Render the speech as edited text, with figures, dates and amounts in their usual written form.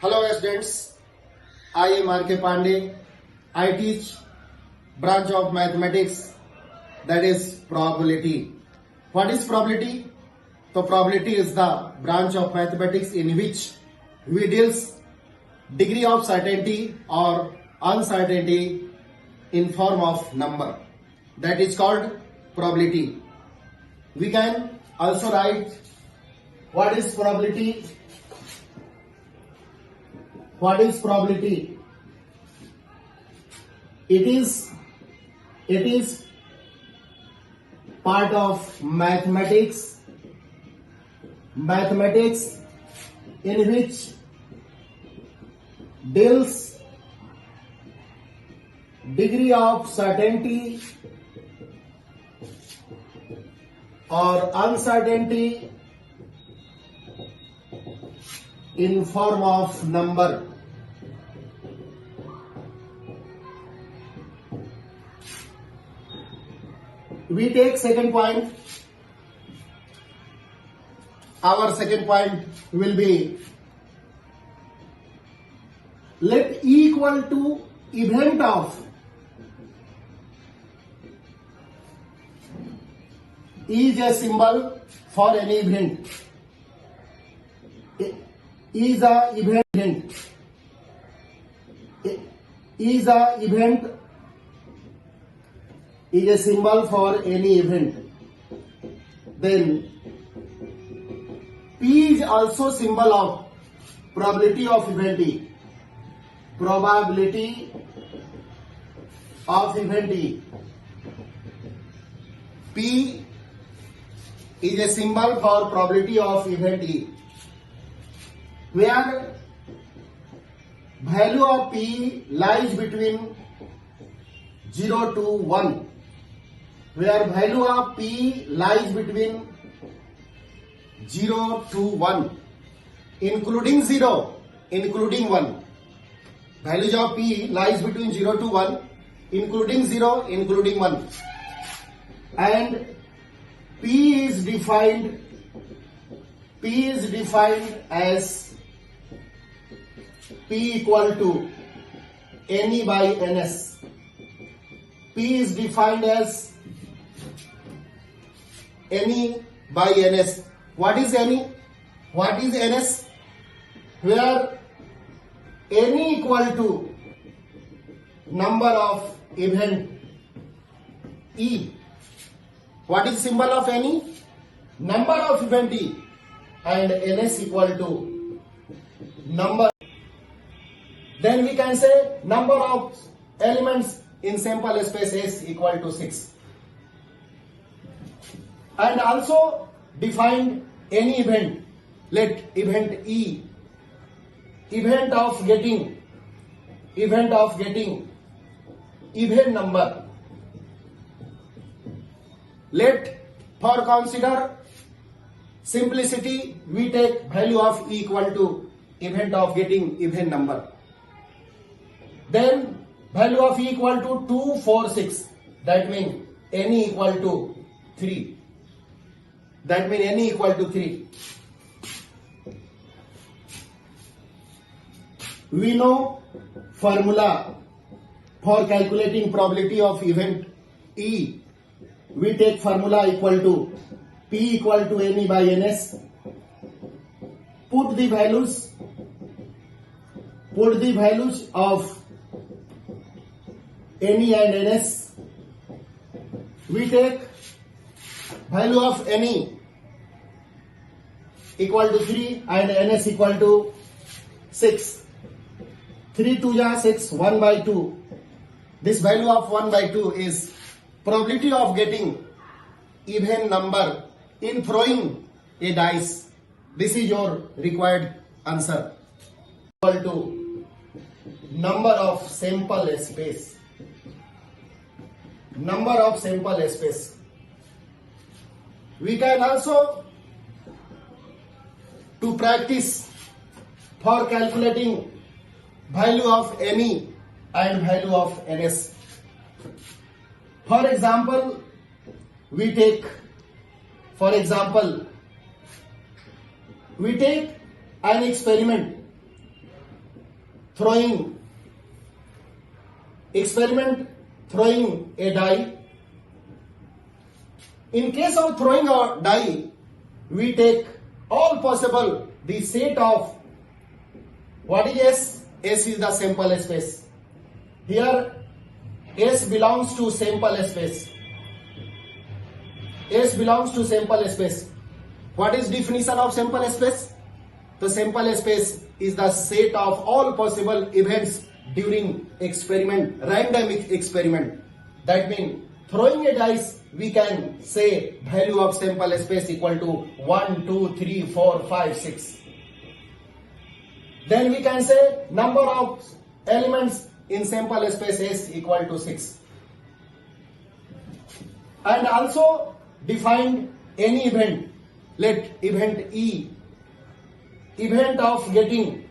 Hello students, I am R.K. Pandey. I teach branch of mathematics, that is probability. What is probability? So probability is the branch of mathematics in which we deals degree of certainty or uncertainty in form of number. That is called probability. We can also write what is probability. What is probability? It is part of mathematics in which deals degree of certainty or uncertainty in form of number. We take second point. Our second point will be, let E equal to event of. E is a symbol for any event. E is a event. E is a event. Is a symbol for any event. Then P is also symbol of probability of event E. Probability of event E. P is a symbol for probability of event E, where value of P lies between 0 to 1. Where value of P lies between 0 to 1, including 0, including 1. Values of P lies between 0 to 1, including 0, including 1. And P is defined as P equal to NE by NS. P is defined as NE by NS. What is NE? What is NS? Where NE equal to number of event E. What is symbol of NE? Number of event E. And NS equal to number. Then we can say number of elements in sample space S equal to 6. And also define any event. Let event E, event of getting even number. Let, for consider simplicity, we take value of E equal to event of getting even number. Then value of E equal to 2, 4, 6. That means NE equal to 3. That means NE equal to 3. We know formula for calculating probability of event E. We take formula equal to P equal to NE by NS. Put the values of NE and NS. We take value of NE equal to 3 and NS equal to 6. 3 2 ja 6, 1 by 2. This value of 1 by 2 is probability of getting even number in throwing a dice. This is your required answer. Equal to number of sample space. Number of sample space. We can also to practice for calculating value of NE and value of NS. For example, we take an experiment throwing experiment, throwing a die. In case of throwing a die, we take all possible the set of what is S? S is the sample space. Here S belongs to sample space. S belongs to sample space. What is definition of sample space? The sample space is the set of all possible events during experiment, random experiment. That means throwing a dice, we can say value of sample space equal to 1, 2, 3, 4, 5, 6. Then we can say number of elements in sample space S equal to 6. And also define any event. Let event E, event of getting